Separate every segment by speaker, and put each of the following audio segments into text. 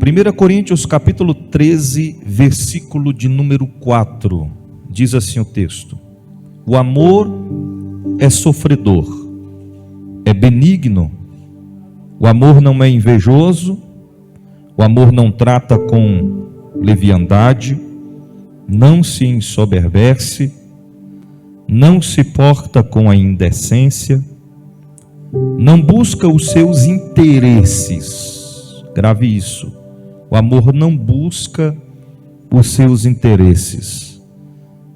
Speaker 1: 1 Coríntios capítulo 13, versículo de número 4, diz assim o texto: o amor é sofredor, é benigno, o amor não é invejoso, o amor não trata com leviandade, não se ensoberbece, não se porta com a indecência, não busca os seus interesses. Grave isso. O amor não busca os seus interesses,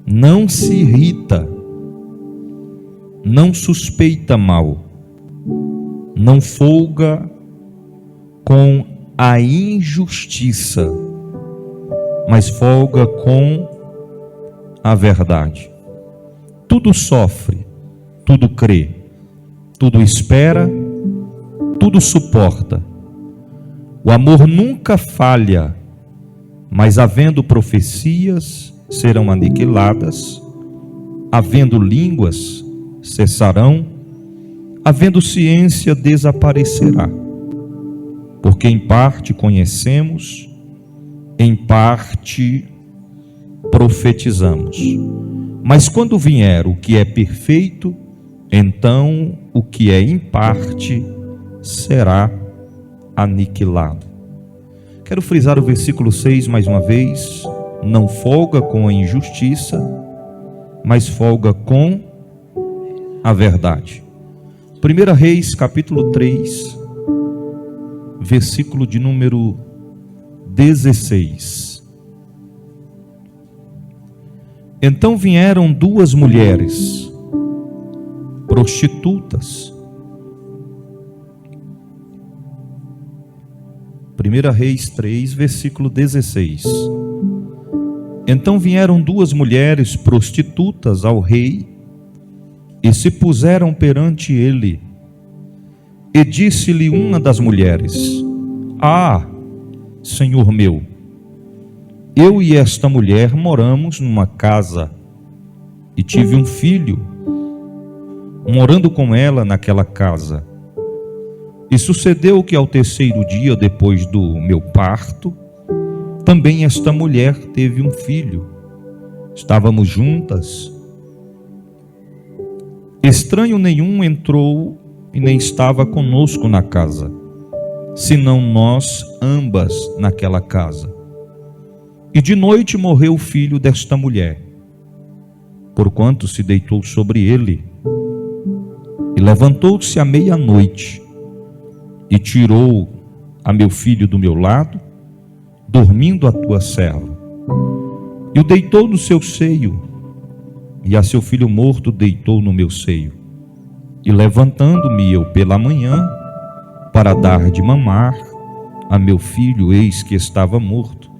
Speaker 1: não se irrita, não suspeita mal, não folga com a injustiça, mas folga com a verdade. Tudo sofre, tudo crê, tudo espera, tudo suporta. O amor nunca falha, mas havendo profecias, serão aniquiladas, havendo línguas, cessarão, havendo ciência, desaparecerá. Porque em parte conhecemos, em parte profetizamos. Mas quando vier o que é perfeito, então o que é em parte será aniquilado. Quero frisar o versículo 6 mais uma vez: não folga com a injustiça, mas folga com a verdade. 1 Reis capítulo 3, versículo de número 16. Então vieram duas mulheres prostitutas. 1 Reis 3, versículo 16. Então vieram duas mulheres prostitutas ao rei e se puseram perante ele. E disse-lhe uma das mulheres: ah, senhor meu, eu e esta mulher moramos numa casa e tive um filho, morando com ela naquela casa. E sucedeu que ao terceiro dia depois do meu parto, também esta mulher teve um filho. Estávamos juntas. Estranho nenhum entrou e nem estava conosco na casa, senão nós ambas naquela casa. E de noite morreu o filho desta mulher, porquanto se deitou sobre ele. E levantou-se à meia-noite e tirou a meu filho do meu lado, dormindo a tua serva, e o deitou no seu seio, e a seu filho morto deitou no meu seio. E levantando-me eu pela manhã, para dar de mamar a meu filho, eis que estava morto.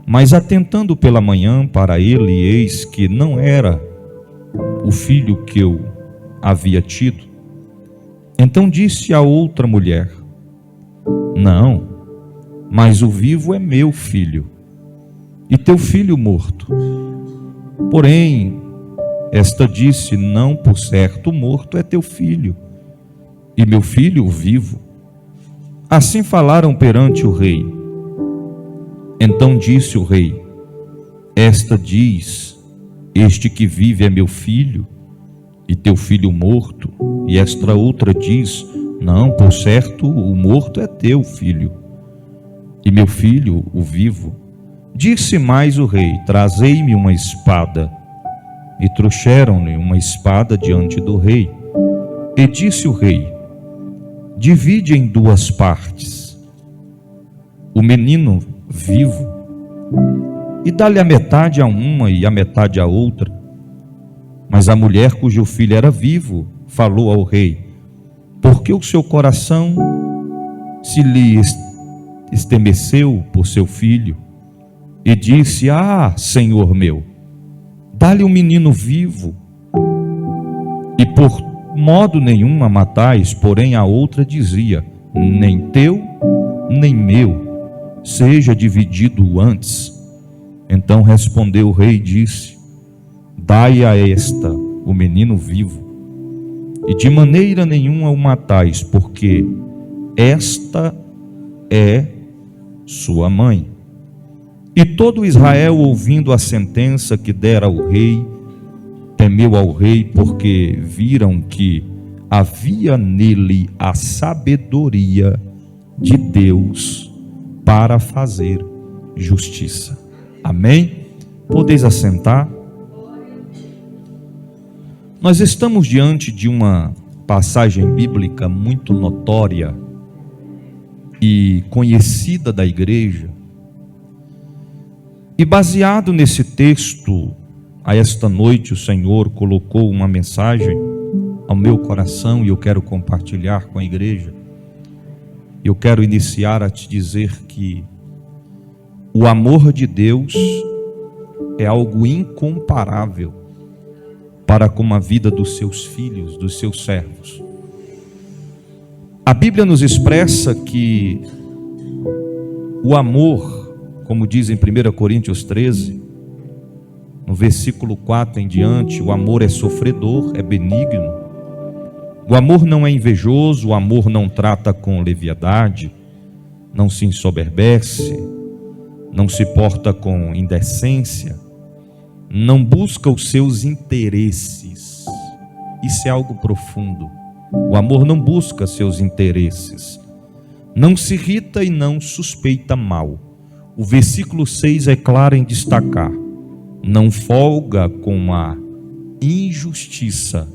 Speaker 1: Mas atentando pela manhã para ele, eis que não era o filho que eu havia tido. Então disse a outra mulher: não, mas o vivo é meu filho, e teu filho morto. Porém, esta disse: não, por certo, morto é teu filho, e meu filho o vivo. Assim falaram perante o rei. Então disse o rei: esta diz: este que vive é meu filho, e teu filho morto. E esta outra diz: não, por certo, o morto é teu filho, e meu filho o vivo. Disse mais o rei: trazei-me uma espada. E trouxeram-lhe uma espada diante do rei. E disse o rei: divide em duas partes o menino vivo, e dá-lhe a metade a uma e a metade a outra. Mas a mulher cujo filho era vivo falou ao rei: porque o seu coração se lhe estremeceu por seu filho, e disse: ah, senhor meu, dá-lhe um menino vivo, e por modo nenhum a matais. Porém a outra dizia: nem teu, nem meu, seja dividido antes. Então respondeu o rei e disse: dai a esta o menino vivo, e de maneira nenhuma o matais, porque esta é sua mãe. E todo Israel, ouvindo a sentença que dera ao rei, temeu ao rei, porque viram que havia nele a sabedoria de Deus para fazer justiça. Amém? Podeis assentar? Nós estamos diante de uma passagem bíblica muito notória e conhecida da igreja. E baseado nesse texto, a esta noite o Senhor colocou uma mensagem ao meu coração e eu quero compartilhar com a igreja. Eu quero iniciar a te dizer que o amor de Deus é algo incomparável para com a vida dos seus filhos, dos seus servos. A Bíblia nos expressa que o amor, como diz em 1 Coríntios 13, no versículo 4 em diante, o amor é sofredor, é benigno. O amor não é invejoso, o amor não trata com leviandade, não se ensoberbece, não se porta com indecência, não busca os seus interesses. Isso é algo profundo. O amor não busca seus interesses, não se irrita e não suspeita mal. O versículo 6 é claro em destacar: não folga com a injustiça,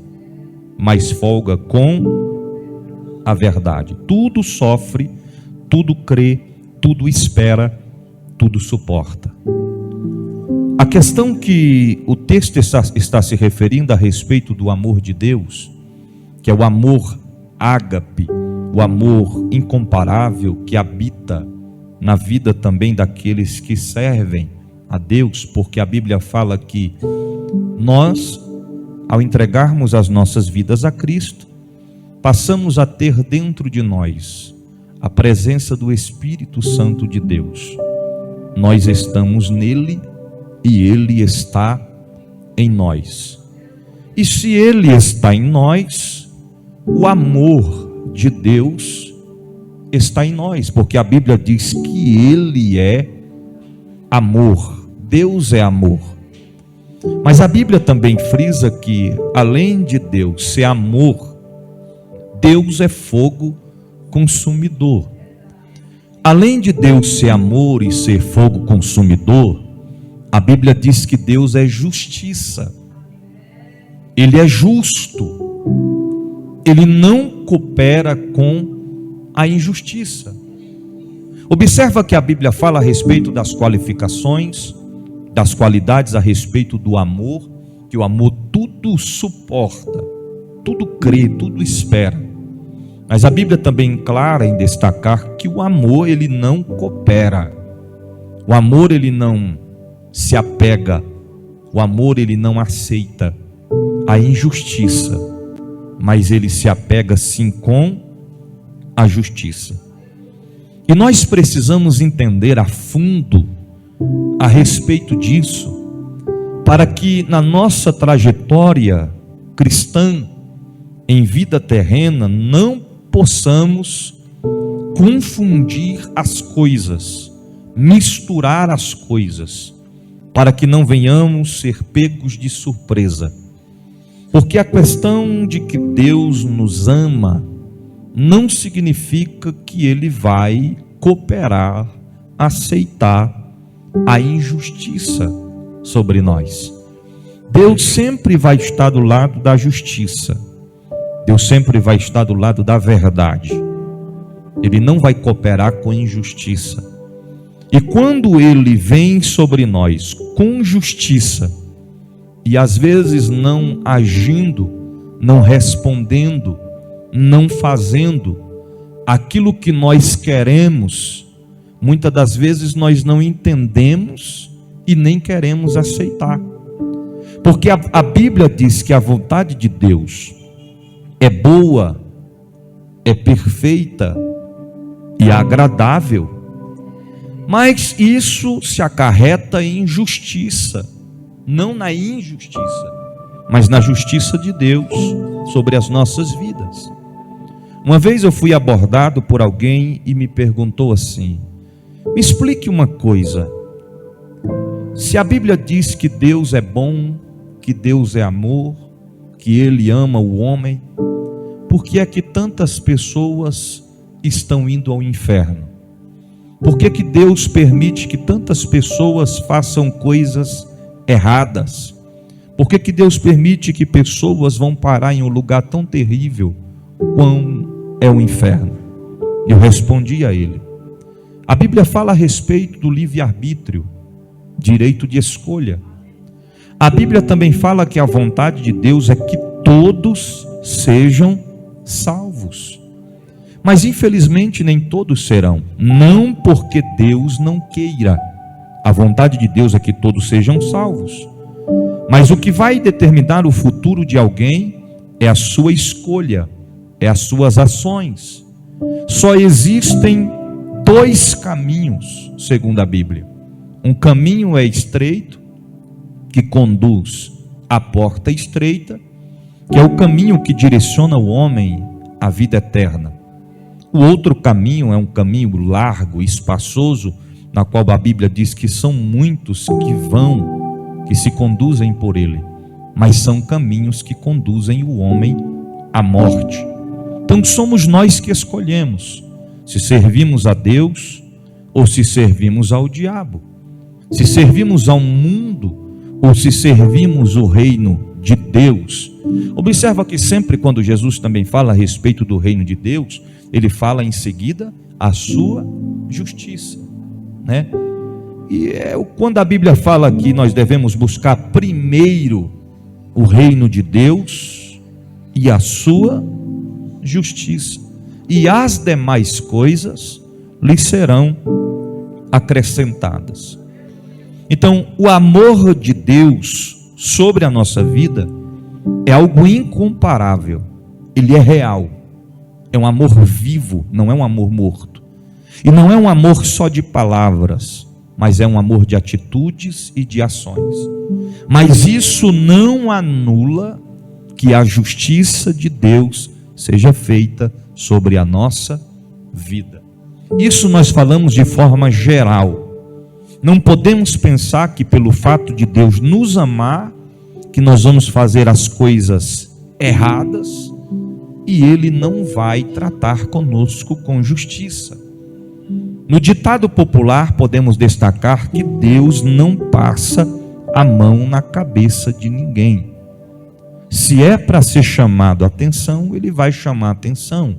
Speaker 1: mas folga com a verdade. Tudo sofre, tudo crê, tudo espera, tudo suporta. A questão que o texto está se referindo a respeito do amor de Deus, que é o amor ágape, o amor incomparável que habita na vida também daqueles que servem a Deus, porque a Bíblia fala que nós, ao entregarmos as nossas vidas a Cristo, passamos a ter dentro de nós a presença do Espírito Santo de Deus. Nós estamos nele e ele está em nós. E se ele está em nós, o amor de Deus está em nós, porque a Bíblia diz que ele é amor, Deus é amor. Mas a Bíblia também frisa que, além de Deus ser amor, Deus é fogo consumidor. Além de Deus ser amor e ser fogo consumidor, a Bíblia diz que Deus é justiça. Ele é justo. Ele não coopera com a injustiça. Observa que a Bíblia fala a respeito das qualificações, das qualidades a respeito do amor, que o amor tudo suporta, tudo crê, tudo espera. Mas a Bíblia também é clara em destacar que o amor ele não coopera. O amor ele não se apega. O amor ele não aceita a injustiça, mas ele se apega sim com a justiça. E nós precisamos entender a fundo a respeito disso, para que na nossa trajetória cristã, em vida terrena, não possamos confundir as coisas, misturar as coisas, para que não venhamos ser pegos de surpresa. Porque a questão de que Deus nos ama não significa que Ele vai cooperar, aceitar a injustiça sobre nós. Deus sempre vai estar do lado da justiça. Deus sempre vai estar do lado da verdade. Ele não vai cooperar com injustiça. E quando Ele vem sobre nós com justiça, e às vezes não agindo, não respondendo, não fazendo aquilo que nós queremos, muitas das vezes nós não entendemos e nem queremos aceitar. Porque a Bíblia diz que a vontade de Deus é boa, é perfeita e agradável, mas isso se acarreta em justiça, não na injustiça, mas na justiça de Deus sobre as nossas vidas. Uma vez eu fui abordado por alguém e me perguntou assim: Me explique uma coisa. Se a Bíblia diz que Deus é bom, que Deus é amor, que Ele ama o homem, por que é que tantas pessoas estão indo ao inferno? Por que que Deus permite que tantas pessoas façam coisas erradas? Por que que Deus permite que pessoas vão parar em um lugar tão terrível como é o inferno? Eu respondi a ele: a Bíblia fala a respeito do livre-arbítrio, direito de escolha. A Bíblia também fala que a vontade de Deus é que todos sejam salvos. Mas infelizmente nem todos serão, não porque Deus não queira. A vontade de Deus é que todos sejam salvos. Mas o que vai determinar o futuro de alguém é a sua escolha, é as suas ações. Só existem dois caminhos, segundo a Bíblia. Um caminho é estreito, que conduz à porta estreita, que é o caminho que direciona o homem à vida eterna. O outro caminho é um caminho largo, espaçoso, na qual a Bíblia diz que são muitos que se conduzem por ele, mas são caminhos que conduzem o homem à morte. Então somos nós que escolhemos se servimos a Deus ou se servimos ao diabo, se servimos ao mundo ou se servimos o reino de Deus. Observa que sempre quando Jesus também fala a respeito do reino de Deus, ele fala em seguida a sua justiça, né? E quando a Bíblia fala que nós devemos buscar primeiro o reino de Deus e a sua justiça, e as demais coisas lhe serão acrescentadas. Então, o amor de Deus sobre a nossa vida é algo incomparável. Ele é real. É um amor vivo, não é um amor morto. E não é um amor só de palavras, mas é um amor de atitudes e de ações. Mas isso não anula que a justiça de Deus seja feita sobre a nossa vida. Isso nós falamos de forma geral. Não podemos pensar que pelo fato de Deus nos amar, que nós vamos fazer as coisas erradas e Ele não vai tratar conosco com justiça. No ditado popular podemos destacar que Deus não passa a mão na cabeça de ninguém. Se é para ser chamado a atenção, Ele vai chamar a atenção.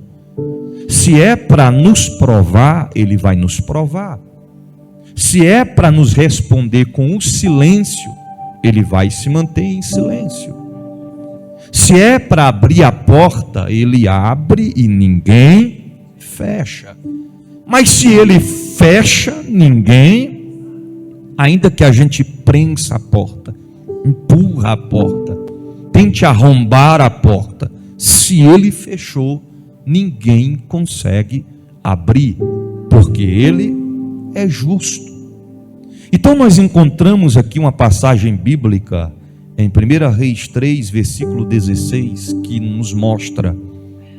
Speaker 1: Se é para nos provar, Ele vai nos provar. Se é para nos responder com o silêncio, Ele vai se manter em silêncio. Se é para abrir a porta, Ele abre e ninguém fecha. Mas se Ele fecha, ninguém, ainda que a gente prensa a porta, empurra a porta, tente arrombar a porta, se Ele fechou, ninguém consegue abrir, porque Ele é justo. Então nós encontramos aqui uma passagem bíblica em 1 Reis 3, versículo 16, que nos mostra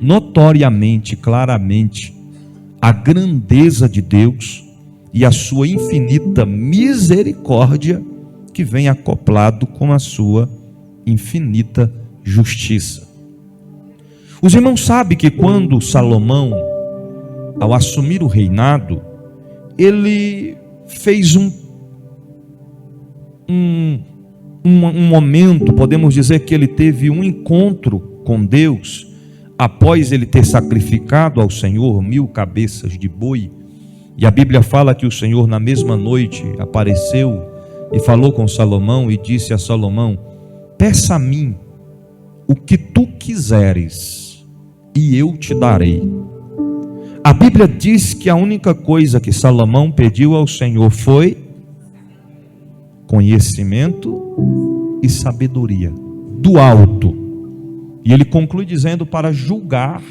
Speaker 1: notoriamente, claramente, a grandeza de Deus e a sua infinita misericórdia que vem acoplado com a sua infinita justiça. Os irmãos sabem que quando Salomão, ao assumir o reinado, ele fez um momento, podemos dizer que ele teve um encontro com Deus, após ele ter sacrificado ao Senhor 1000 cabeças de boi, e a Bíblia fala que o Senhor na mesma noite apareceu e falou com Salomão e disse a Salomão: peça a mim o que tu quiseres e eu te darei. A Bíblia diz que a única coisa que Salomão pediu ao Senhor foi conhecimento e sabedoria do alto. E ele conclui dizendo: para julgar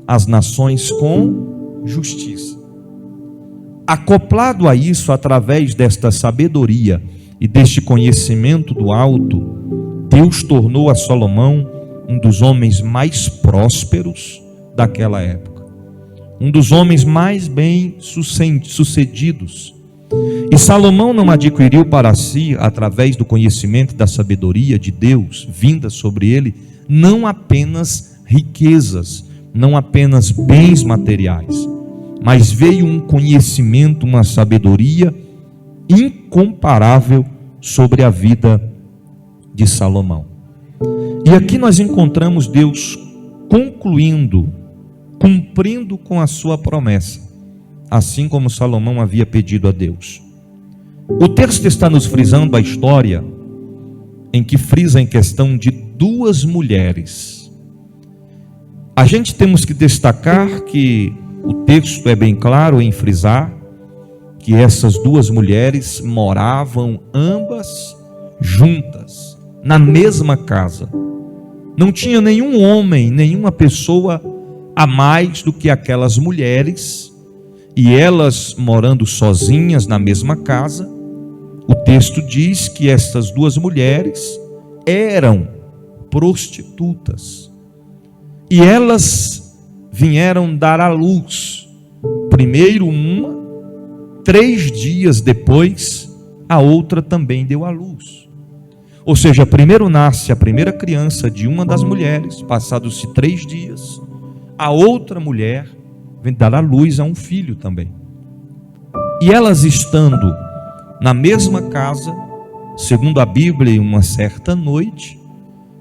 Speaker 1: as nações com justiça. Acoplado a isso, através desta sabedoria e deste conhecimento do alto, Deus tornou a Salomão um dos homens mais prósperos daquela época. um dos homens mais bem-sucedidos. E Salomão não adquiriu para si, através do conhecimento e da sabedoria de Deus, vinda sobre ele, não apenas riquezas, não apenas bens materiais, mas veio um conhecimento, uma sabedoria incomparável sobre a vida de Salomão. E aqui nós encontramos Deus concluindo, cumprindo com a sua promessa, assim como Salomão havia pedido a Deus. O texto está nos frisando a história em que frisa em questão de duas mulheres. A gente temos que destacar que o texto é bem claro em frisar que essas duas mulheres moravam ambas juntas, na mesma casa. Não tinha nenhum homem, nenhuma pessoa a mais do que aquelas mulheres, e elas morando sozinhas na mesma casa. O texto diz que essas duas mulheres eram prostitutas, e elas vieram dar à luz, primeiro uma, 3 dias depois, a outra também deu à luz. Ou seja, primeiro nasce a primeira criança de uma das mulheres, passados-se 3 dias, a outra mulher vem dar à luz a um filho também. E elas estando na mesma casa, segundo a Bíblia, uma certa noite,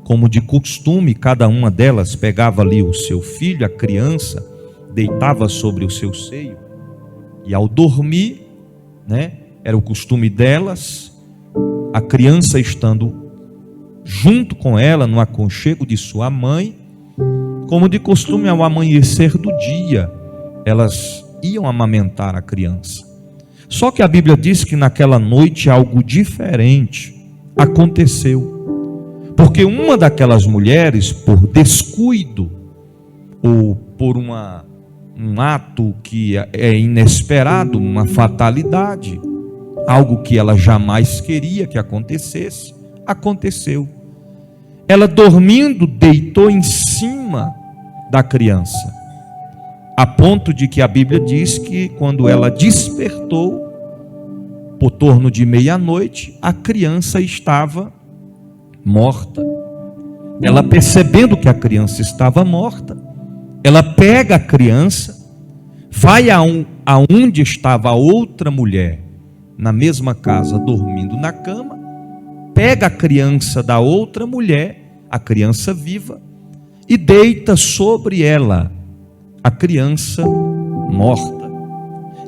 Speaker 1: como de costume, cada uma delas pegava ali o seu filho, a criança, deitava sobre o seu seio, e ao dormir, era o costume delas, a criança estando junto com ela no aconchego de sua mãe, como de costume ao amanhecer do dia, elas iam amamentar a criança. Só que a Bíblia diz que naquela noite algo diferente aconteceu, porque uma daquelas mulheres, por descuido ou por um ato que é inesperado, uma fatalidade, algo que ela jamais queria que acontecesse, aconteceu. Ela dormindo deitou em cima da criança, a ponto de que a Bíblia diz que quando ela despertou, por torno de meia-noite, a criança estava morta. Ela, percebendo que a criança estava morta, ela pega a criança, vai aonde estava a outra mulher, na mesma casa, dormindo na cama, pega a criança da outra mulher, a criança viva, e deita sobre ela a criança morta.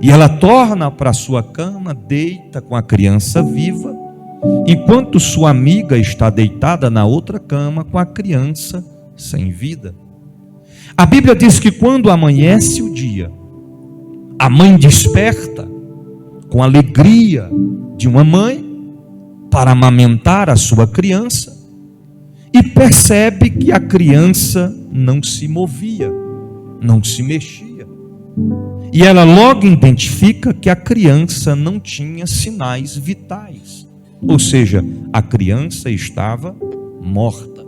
Speaker 1: E ela torna para sua cama, deita com a criança viva, enquanto sua amiga está deitada na outra cama com a criança sem vida. A Bíblia diz que quando amanhece o dia, a mãe desperta com alegria de uma mãe para amamentar a sua criança, e percebe que a criança não se movia, não se mexia. E ela logo identifica que a criança não tinha sinais vitais, ou seja, a criança estava morta.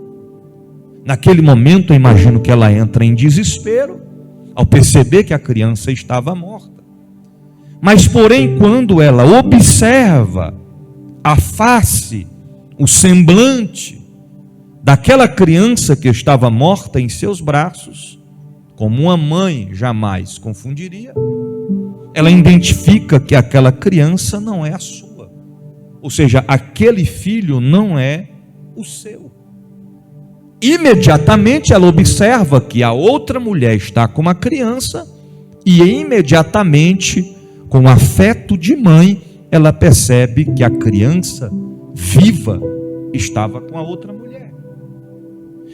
Speaker 1: Naquele momento, eu imagino que ela entra em desespero ao perceber que a criança estava morta. Mas porém, quando ela observa a face, o semblante daquela criança que estava morta em seus braços, como uma mãe jamais confundiria, ela identifica que aquela criança não é a sua, ou seja, aquele filho não é o seu. Imediatamente ela observa que a outra mulher está com uma criança, e imediatamente, com afeto de mãe, ela percebe que a criança viva estava com a outra mulher.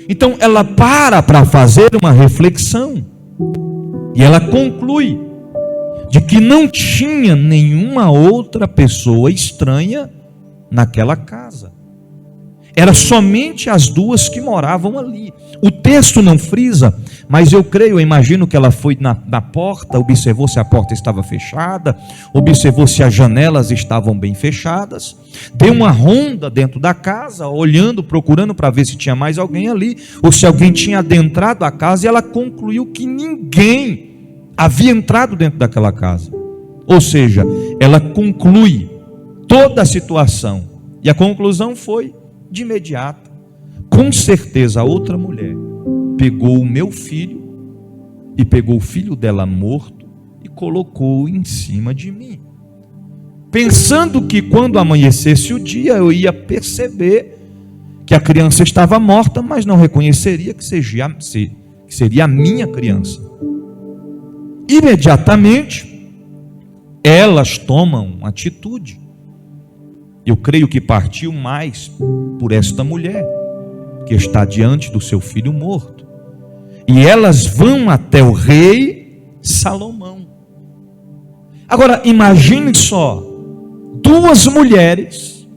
Speaker 1: Então ela para fazer uma reflexão, e ela conclui de que não tinha nenhuma outra pessoa estranha naquela casa. Era somente as duas que moravam ali. O texto não frisa, mas eu imagino que ela foi na porta, observou se a porta estava fechada, observou se as janelas estavam bem fechadas, deu uma ronda dentro da casa, olhando, procurando para ver se tinha mais alguém ali, ou se alguém tinha adentrado a casa, e ela concluiu que ninguém havia entrado dentro daquela casa. Ou seja, ela conclui toda a situação. E a conclusão foi de imediata. Com certeza a outra mulher pegou o meu filho e pegou o filho dela morto e colocou em cima de mim, pensando que quando amanhecesse o dia eu ia perceber que a criança estava morta, mas não reconheceria que seria a minha criança. Imediatamente elas tomam atitude. Eu creio que partiu mais por esta mulher que está diante do seu filho morto. E elas vão até o rei Salomão. Agora imagine só, duas mulheres,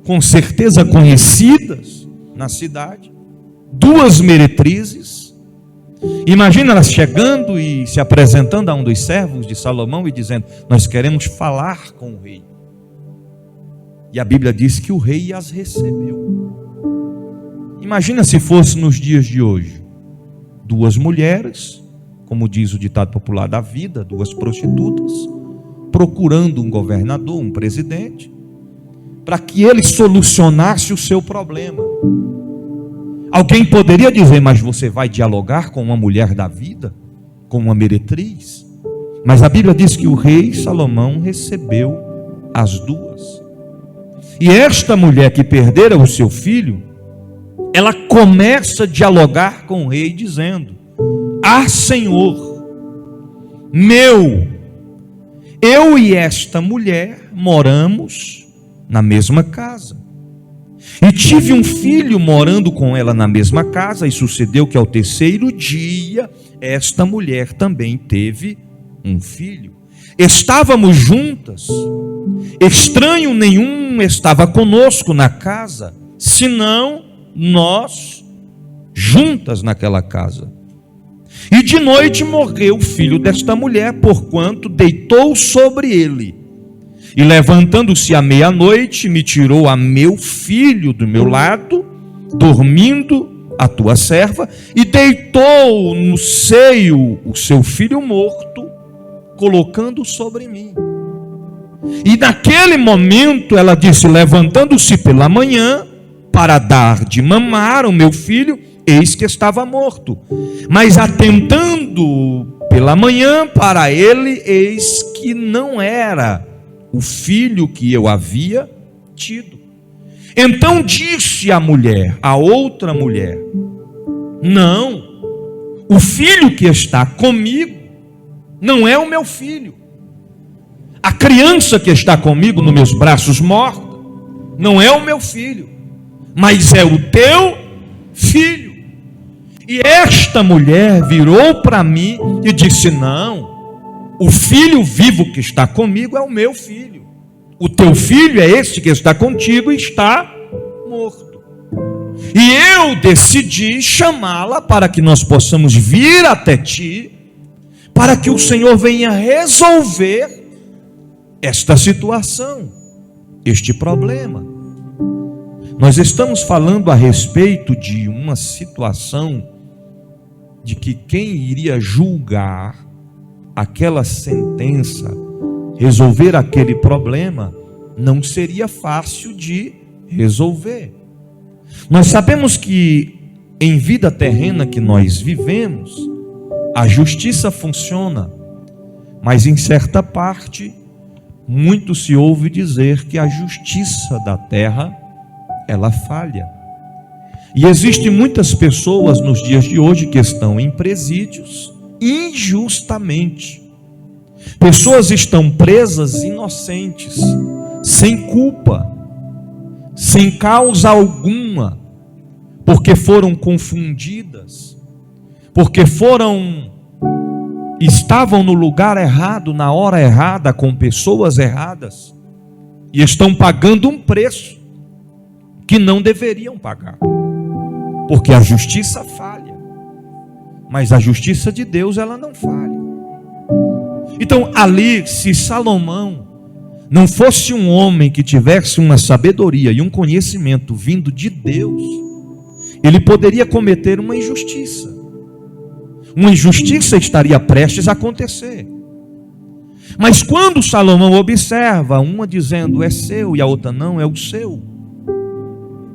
Speaker 1: com certeza conhecidas na cidade, duas meretrizes. Imagina elas chegando e se apresentando a um dos servos de Salomão e dizendo: nós queremos falar com o rei. E a Bíblia diz que o rei as recebeu. Imagina se fosse nos dias de hoje, duas mulheres, como diz o ditado popular da vida, duas prostitutas, procurando um governador, um presidente, para que ele solucionasse o seu problema. Alguém poderia dizer: mas você vai dialogar com uma mulher da vida, com uma meretriz? Mas a Bíblia diz que o rei Salomão recebeu as duas. E esta mulher que perdera o seu filho, ela começa a dialogar com o rei dizendo: ah, Senhor, eu e esta mulher moramos na mesma casa, e tive um filho morando com ela na mesma casa, e sucedeu que ao terceiro dia, esta mulher também teve um filho. Estávamos juntas, estranho nenhum estava conosco na casa, senão nós juntas naquela casa. E de noite morreu o filho desta mulher, porquanto deitou sobre ele. E levantando-se à meia-noite, me tirou a meu filho do meu lado, dormindo a tua serva, e deitou no seio o seu filho morto, colocando sobre mim. E naquele momento ela disse: levantando-se pela manhã para dar de mamar o meu filho, eis que estava morto. Mas atentando pela manhã para ele, eis que não era o filho que eu havia tido. Então disse a mulher, a outra mulher: não, o filho que está comigo não é o meu filho. A criança que está comigo nos meus braços morta não é o meu filho, mas é o teu filho. E esta mulher virou para mim e disse: não, o filho vivo que está comigo é o meu filho. O teu filho é esse que está contigo e está morto. E eu decidi chamá-la para que nós possamos vir até ti, para que o Senhor venha resolver esta situação, este problema. Nós estamos falando a respeito de uma situação de que quem iria julgar aquela sentença, resolver aquele problema, não seria fácil de resolver. Nós sabemos que em vida terrena que nós vivemos, a justiça funciona, mas em certa parte, muito se ouve dizer que a justiça da terra, ela falha. E existem muitas pessoas nos dias de hoje que estão em presídios injustamente. Pessoas estão presas inocentes, sem culpa, sem causa alguma, porque foram confundidas, porque estavam no lugar errado, na hora errada, com pessoas erradas, e estão pagando um preço que não deveriam pagar, porque a justiça falha, mas a justiça de Deus, ela não falha. Então ali, se Salomão não fosse um homem que tivesse uma sabedoria e um conhecimento vindo de Deus, ele poderia cometer uma injustiça. uma injustiça estaria prestes a acontecer. Mas quando Salomão observa, uma dizendo é seu e a outra não, é o seu,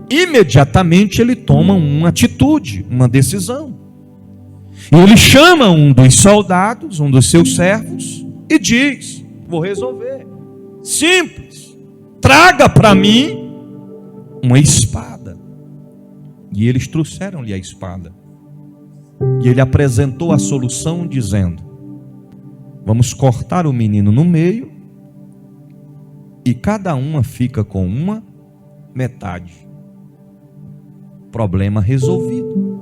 Speaker 1: imediatamente ele toma uma atitude, uma decisão. E ele chama um dos soldados, um dos seus servos, e diz: vou resolver. Simples. Traga para mim uma espada. E eles trouxeram-lhe a espada. E ele apresentou a solução dizendo: vamos cortar o menino no meio, e cada uma fica com uma metade. Problema resolvido.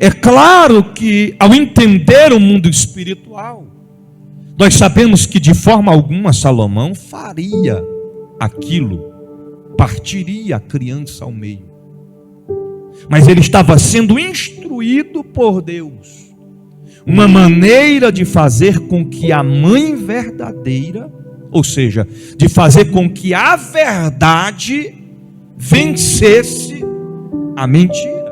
Speaker 1: É claro que, ao entender o mundo espiritual, nós sabemos que de forma alguma Salomão faria aquilo, partiria a criança ao meio. Mas ele estava sendo instruído por Deus, uma maneira de fazer com que a mãe verdadeira, ou seja, de fazer com que a verdade vencesse a mentira.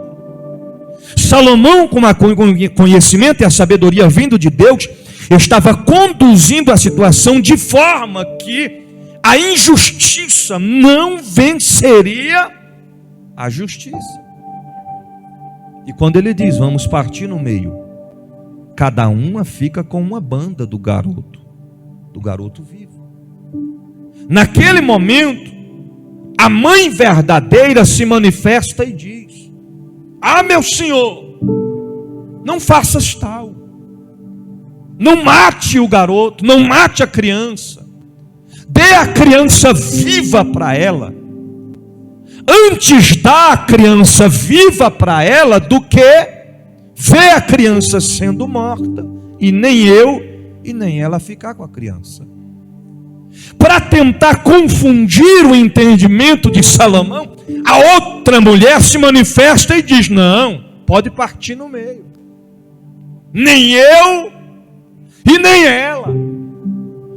Speaker 1: Salomão, com o conhecimento e a sabedoria vindo de Deus, estava conduzindo a situação de forma que a injustiça não venceria a justiça. E quando ele diz, vamos partir no meio, cada uma fica com uma banda do garoto vivo. Naquele momento, a mãe verdadeira se manifesta e diz: ah, meu senhor, não faças tal, não mate o garoto, não mate a criança, dê a criança viva para ela, antes dá a criança viva para ela do que ver a criança sendo morta, e nem eu e nem ela ficar com a criança. Para tentar confundir o entendimento de Salomão, a outra mulher se manifesta e diz: não, pode partir no meio, nem eu e nem ela.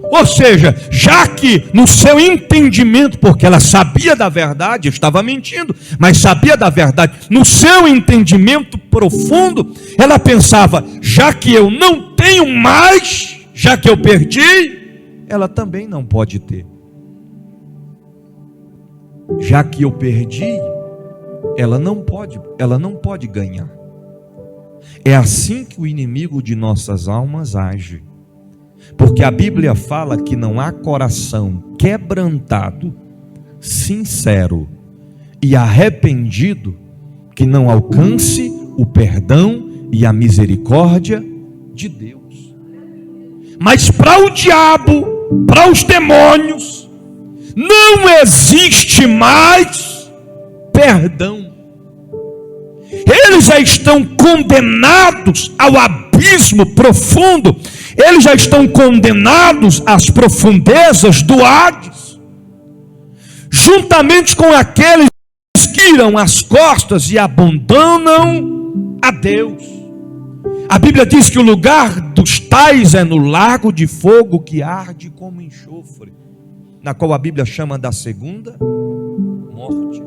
Speaker 1: Ou seja, já que no seu entendimento, porque ela sabia da verdade, estava mentindo, mas sabia da verdade, no seu entendimento profundo, ela pensava: já que eu não tenho mais, já que eu perdi, ela também não pode ter. Já que eu perdi, ela não pode ganhar. É assim que o inimigo de nossas almas age. Porque a Bíblia fala que não há coração quebrantado, sincero e arrependido que não alcance o perdão e a misericórdia de Deus. Mas para o diabo, para os demônios, não existe mais perdão. Eles já estão condenados ao abismo profundo, eles já estão condenados às profundezas do Hades, juntamente com aqueles que viram as costas e abandonam a Deus. A Bíblia diz que o lugar dos tais é no lago de fogo que arde como enxofre, na qual a Bíblia chama da segunda morte.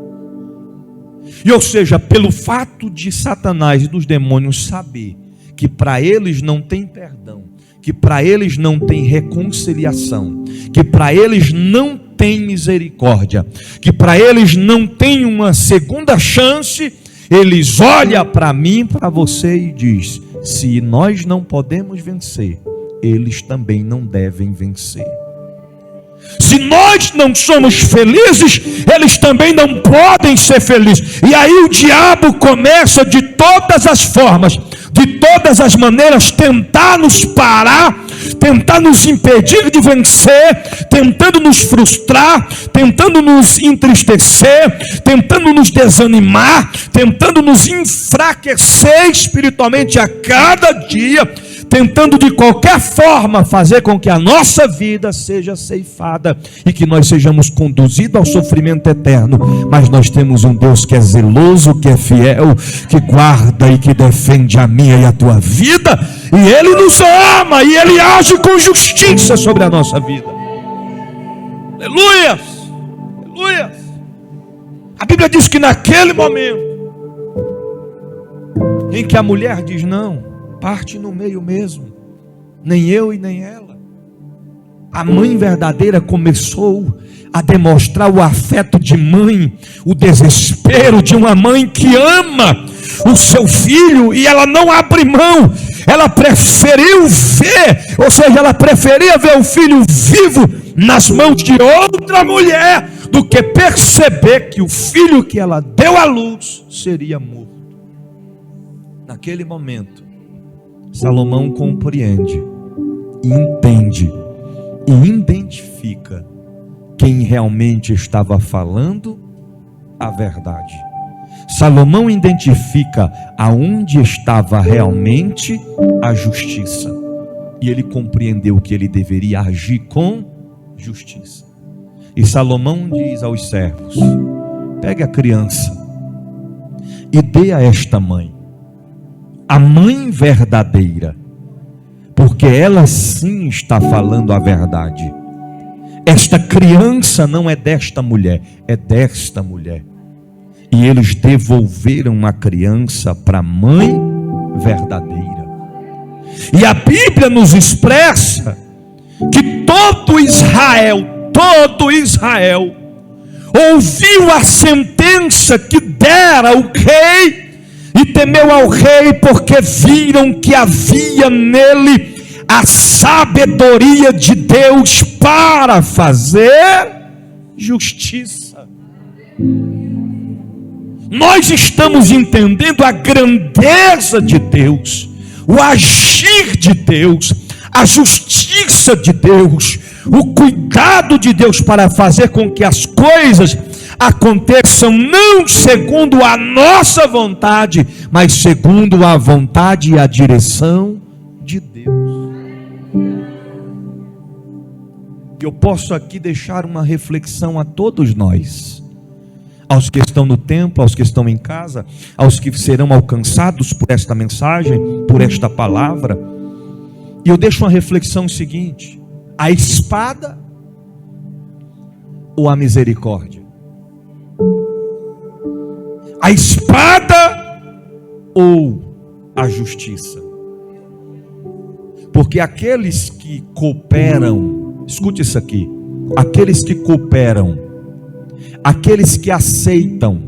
Speaker 1: E ou seja, pelo fato de Satanás e dos demônios saber que para eles não tem perdão, que para eles não tem reconciliação, que para eles não tem misericórdia, que para eles não tem uma segunda chance, eles olham para mim, para você e diz: se nós não podemos vencer, eles também não devem vencer. Se nós não somos felizes, eles também não podem ser felizes. E aí o diabo começa de todas as formas, de todas as maneiras, tentar nos parar, tentar nos impedir de vencer, tentando nos frustrar, tentando nos entristecer, tentando nos desanimar, tentando nos enfraquecer espiritualmente a cada dia, tentando de qualquer forma fazer com que a nossa vida seja ceifada e que nós sejamos conduzidos ao sofrimento eterno. Mas nós temos um Deus que é zeloso, que é fiel, que guarda e que defende a minha e a tua vida, e Ele nos ama e Ele age com justiça sobre a nossa vida. Aleluias, aleluias. A Bíblia diz que naquele momento em que a mulher diz: não, parte no meio mesmo, nem eu e nem ela. A mãe verdadeira começou a demonstrar o afeto de mãe, o desespero de uma mãe que ama o seu filho, e ela não abre mão. Ela preferiu ver, ou seja, ela preferia ver o filho vivo nas mãos de outra mulher, do que perceber que o filho que ela deu à luz seria morto. Naquele momento, Salomão compreende, entende e identifica quem realmente estava falando a verdade. Salomão identifica aonde estava realmente a justiça, e ele compreendeu que ele deveria agir com justiça. E Salomão diz aos servos: pegue a criança e dê a esta mãe, a mãe verdadeira, porque ela sim está falando a verdade. Esta criança não é desta mulher, é desta mulher. E eles devolveram a criança para a mãe verdadeira. E a Bíblia nos expressa que todo Israel ouviu a sentença que dera o rei, e temeu ao rei, porque viram que havia nele a sabedoria de Deus para fazer justiça. Nós estamos entendendo a grandeza de Deus, o agir de Deus, a justiça de Deus, o cuidado de Deus para fazer com que as coisas aconteçam não segundo a nossa vontade, mas segundo a vontade e a direção de Deus. Eu posso aqui deixar uma reflexão a todos nós, aos que estão no templo, aos que estão em casa, aos que serão alcançados por esta mensagem, por esta palavra. E eu deixo uma reflexão seguinte: a espada ou a misericórdia? A espada ou a justiça? Porque aqueles que cooperam, escute isso aqui, aqueles que cooperam, aqueles que aceitam,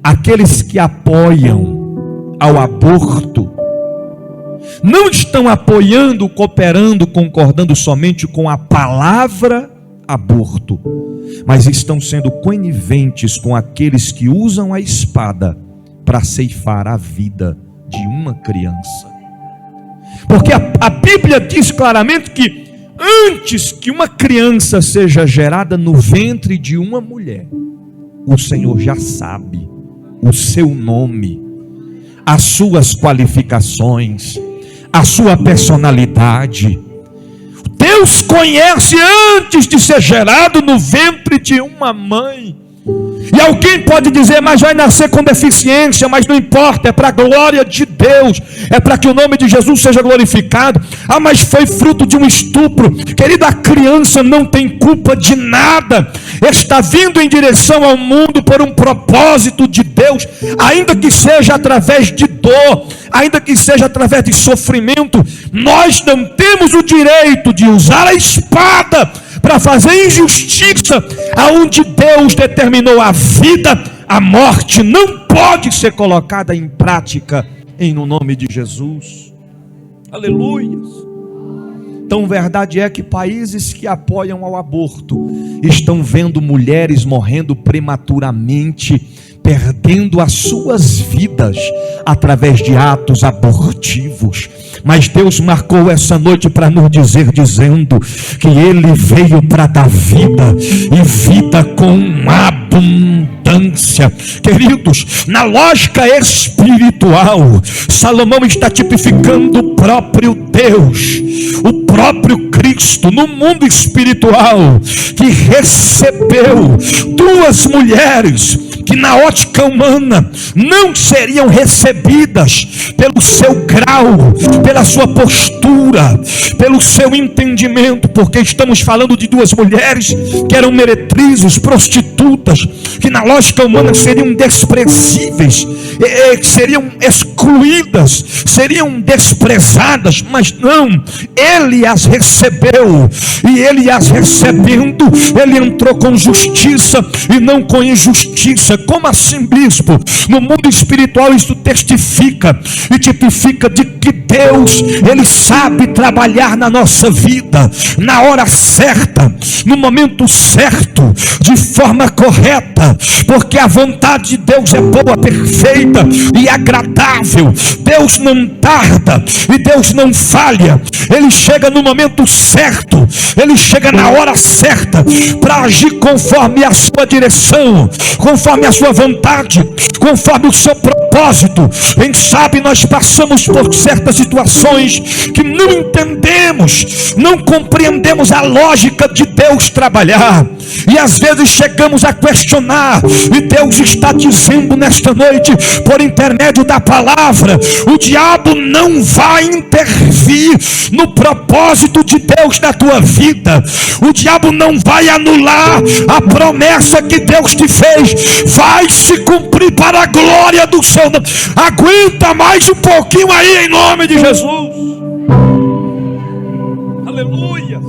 Speaker 1: aqueles que apoiam ao aborto, não estão apoiando, cooperando, concordando somente com a palavra aborto, mas estão sendo coniventes com aqueles que usam a espada para ceifar a vida de uma criança. Porque a Bíblia diz claramente que antes que uma criança seja gerada no ventre de uma mulher, o Senhor já sabe o seu nome, as suas qualificações, a sua personalidade. Deus conhece antes de ser gerado no ventre de uma mãe. E alguém pode dizer: mas vai nascer com deficiência. Mas não importa, é para a glória de Deus, é para que o nome de Jesus seja glorificado. Ah, mas foi fruto de um estupro. Querida, a criança não tem culpa de nada, está vindo em direção ao mundo por um propósito de Deus, ainda que seja através de dor, ainda que seja através de sofrimento. Nós não temos o direito de usar a espada para fazer injustiça aonde Deus determinou a vida. A morte não pode ser colocada em prática em no nome de Jesus. Aleluia. Então, verdade é que países que apoiam ao aborto estão vendo mulheres morrendo prematuramente, perdendo as suas vidas através de atos abortivos. Mas Deus marcou essa noite para nos dizer, dizendo que Ele veio para dar vida, e vida com abundância. Queridos, na lógica espiritual, Salomão está tipificando o próprio Deus, o próprio Cristo, no mundo espiritual, que recebeu duas mulheres que na ótica humana não seriam recebidas pelo seu grau, pela sua postura, pelo seu entendimento, porque estamos falando de duas mulheres que eram meretrizes, prostitutas, que na lógica humana seriam desprezíveis, seriam excluídas, seriam desprezadas, mas não, ele as recebeu, e ele as recebendo, ele entrou com justiça e não com injustiça. Como assim, bispo? No mundo espiritual isso testifica e tipifica de que Deus, ele sabe trabalhar na nossa vida, na hora certa, no momento certo, de forma correta, porque a vontade de Deus é boa, perfeita e agradável. Deus não tarda e Deus não falha, ele chega no momento certo, ele chega na hora certa para agir conforme a sua direção, conforme a sua vontade, conforme o seu propósito. Quem sabe nós passamos por certas situações que não entendemos, não compreendemos a lógica de Deus trabalhar, e às vezes chegamos a questionar, e Deus está dizendo nesta noite, por intermédio da palavra: o diabo não vai intervir no propósito de Deus na tua vida, o diabo não vai anular a promessa que Deus te fez, vai se cumprir para a glória do seu nome. Aguenta mais um pouquinho aí, em nome de Jesus. Aleluia.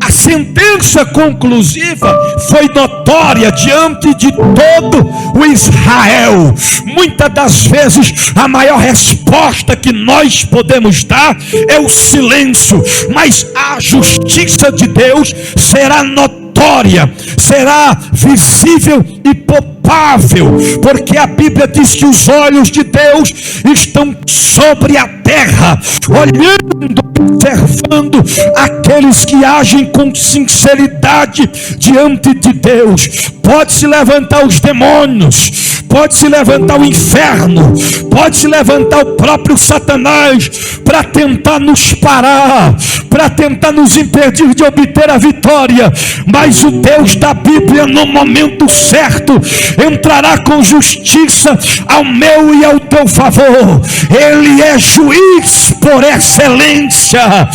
Speaker 1: A sentença conclusiva foi notória diante de todo o Israel. Muitas das vezes a maior resposta que nós podemos dar é o silêncio, mas a justiça de Deus será notória, será visível e palpável, porque a Bíblia diz que os olhos de Deus estão sobre a terra, olhando, observando aqueles que agem com sinceridade diante de Deus. Pode se levantar os demônios, pode se levantar o inferno, pode se levantar o próprio Satanás para tentar nos parar, para tentar nos impedir de obter a vitória, mas o Deus da Bíblia, no momento certo, entrará com justiça ao meu e ao teu favor. Ele é juiz por excelência,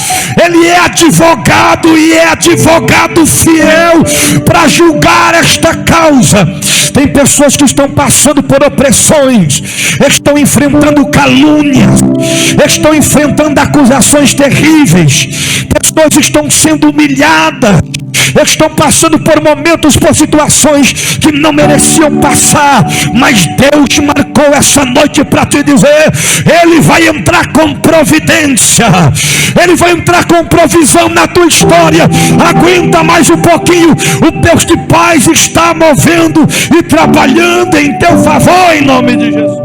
Speaker 1: ele é advogado, e é advogado fiel para julgar esta causa. Tem pessoas que estão passando por opressões, estão enfrentando calúnias, estão enfrentando acusações terríveis, pessoas estão sendo humilhadas, estão passando por momentos, por situações que não mereciam passar, mas Deus marcou essa noite para te dizer: ele vai entrar com providência, ele vai entrar com provisão na tua história. Aguenta mais um pouquinho, o Deus de paz está movendo e trabalhando em teu favor, em nome de Jesus.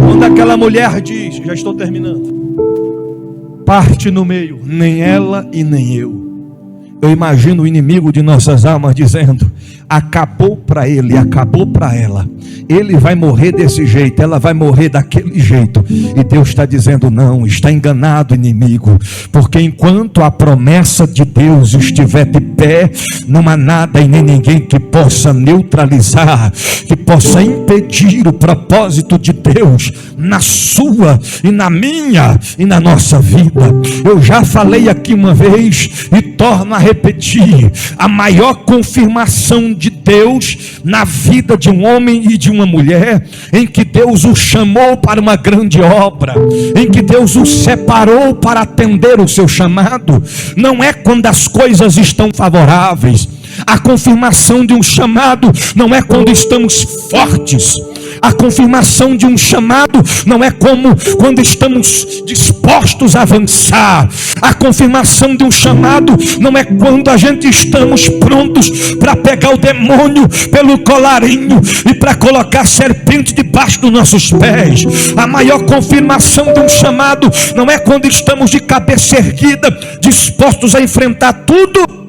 Speaker 1: Quando aquela mulher diz, já estou terminando, parte no meio, nem ela e nem eu imagino o inimigo de nossas almas dizendo: acabou para ele, acabou para ela, ele vai morrer desse jeito, ela vai morrer daquele jeito. E Deus está dizendo: não, está enganado, inimigo, porque enquanto a promessa de Deus estiver de pé, não há nada e nem ninguém que possa neutralizar, que possa impedir o propósito de Deus na sua e na minha e na nossa vida. Eu já falei aqui uma vez e torno a repetir: a maior confirmação de Deus na vida de um homem e de uma mulher, em que Deus o chamou para uma grande obra, em que Deus o separou para atender o seu chamado, não é quando as coisas estão favoráveis. A confirmação de um chamado não é quando estamos fortes. A confirmação de um chamado não é como quando estamos dispostos a avançar. A confirmação de um chamado não é quando a gente estamos prontos para pegar o demônio pelo colarinho e para colocar a serpente debaixo dos nossos pés. A maior confirmação de um chamado não é quando estamos de cabeça erguida, dispostos a enfrentar tudo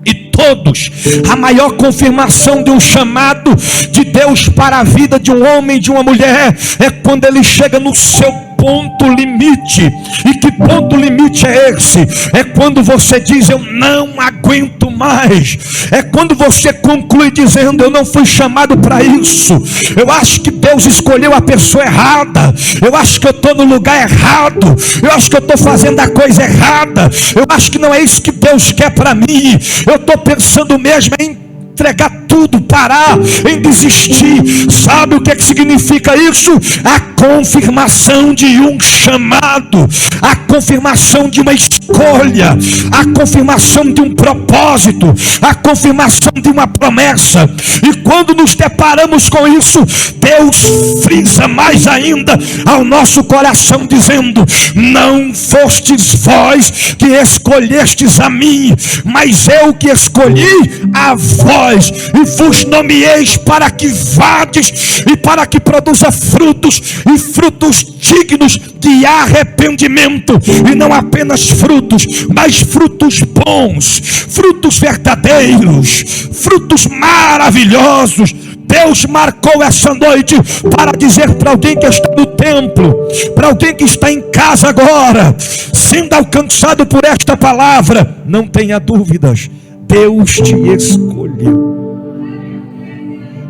Speaker 1: e todos. A maior confirmação de um chamado de Deus para a vida de um homem e de uma mulher é quando ele chega no seu ponto limite. E que ponto limite é esse? É quando você diz: eu não aguento mais. É quando você conclui dizendo: eu não fui chamado para isso. Eu acho que Deus escolheu a pessoa errada. Eu acho que eu estou no lugar errado. Eu acho que eu estou fazendo a coisa errada. Eu acho que não é isso que Deus quer para mim. Eu estou pensando mesmo em entregar tudo, parar, em desistir. Sabe o que significa isso? A confirmação de um chamado, a confirmação de uma escolha, a confirmação de um propósito, a confirmação de uma promessa. E quando nos deparamos com isso, Deus frisa mais ainda ao nosso coração, dizendo: não fostes vós que escolhestes a mim, mas eu que escolhi a vós, e vos nomeeis para que vades e para que produza frutos, e frutos dignos de arrependimento. E não apenas frutos, mas frutos bons, frutos verdadeiros, frutos maravilhosos. Deus marcou essa noite para dizer para alguém que está no templo, para alguém que está em casa agora, sendo alcançado por esta palavra: não tenha dúvidas, Deus te escolheu,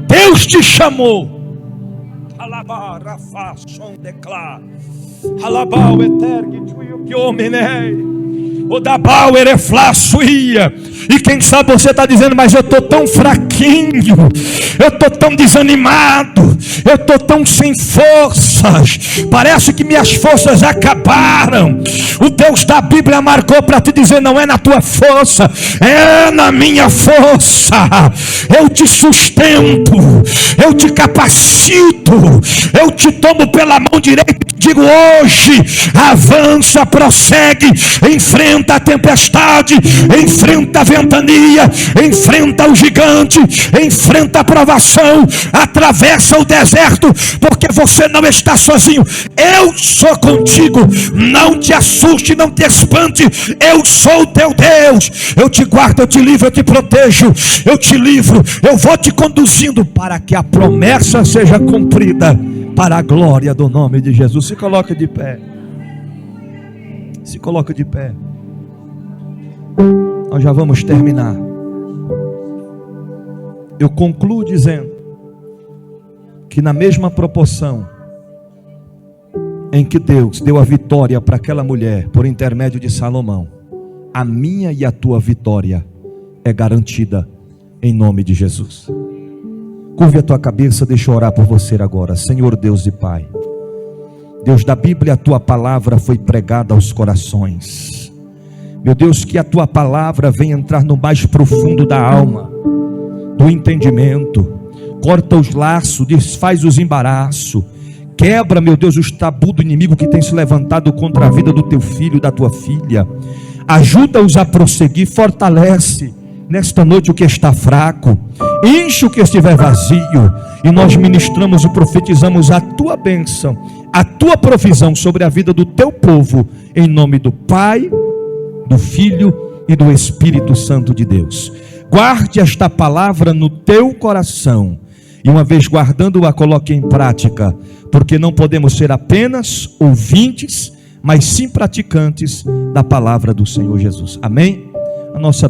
Speaker 1: Deus te chamou. E quem sabe você está dizendo: mas eu estou tão fraquinho, eu estou tão desanimado, eu estou tão sem forças, parece que minhas forças acabaram. O Deus da Bíblia marcou para te dizer: não é na tua força, é na minha força. Eu te sustento, eu te capacito, eu te tomo pela mão direita e digo: hoje avança, prossegue, enfrenta a tempestade, enfrenta a ventania, enfrenta o gigante, enfrenta a provação, atravessa o deserto, porque você não está sozinho. Eu sou contigo. Não te assuste, não te espante. Eu sou o teu Deus. Eu te guardo, eu te livro, eu te protejo, eu te livro, eu vou te conduzindo para que a promessa seja cumprida, para a glória do nome de Jesus. Se coloca de pé. Se coloca de pé. Nós já vamos terminar. Eu concluo dizendo que na mesma proporção em que Deus deu a vitória para aquela mulher por intermédio de Salomão, a minha e a tua vitória é garantida em nome de Jesus. Curve a tua cabeça, deixa eu orar por você agora. Senhor Deus e Pai, Deus da Bíblia, a tua palavra foi pregada aos corações. Meu Deus, que a tua palavra venha entrar no mais profundo da alma, do entendimento, corta os laços, desfaz os embaraços, quebra, meu Deus, os tabus do inimigo que tem se levantado contra a vida do teu filho e da tua filha. Ajuda-os a prosseguir, fortalece nesta noite o que está fraco, enche o que estiver vazio, e nós ministramos e profetizamos a tua bênção, a tua provisão sobre a vida do teu povo, em nome do Pai, do Filho e do Espírito Santo de Deus. Guarde esta palavra no teu coração, e uma vez guardando-a, coloque em prática, porque não podemos ser apenas ouvintes, mas sim praticantes da palavra do Senhor Jesus. Amém? A nossa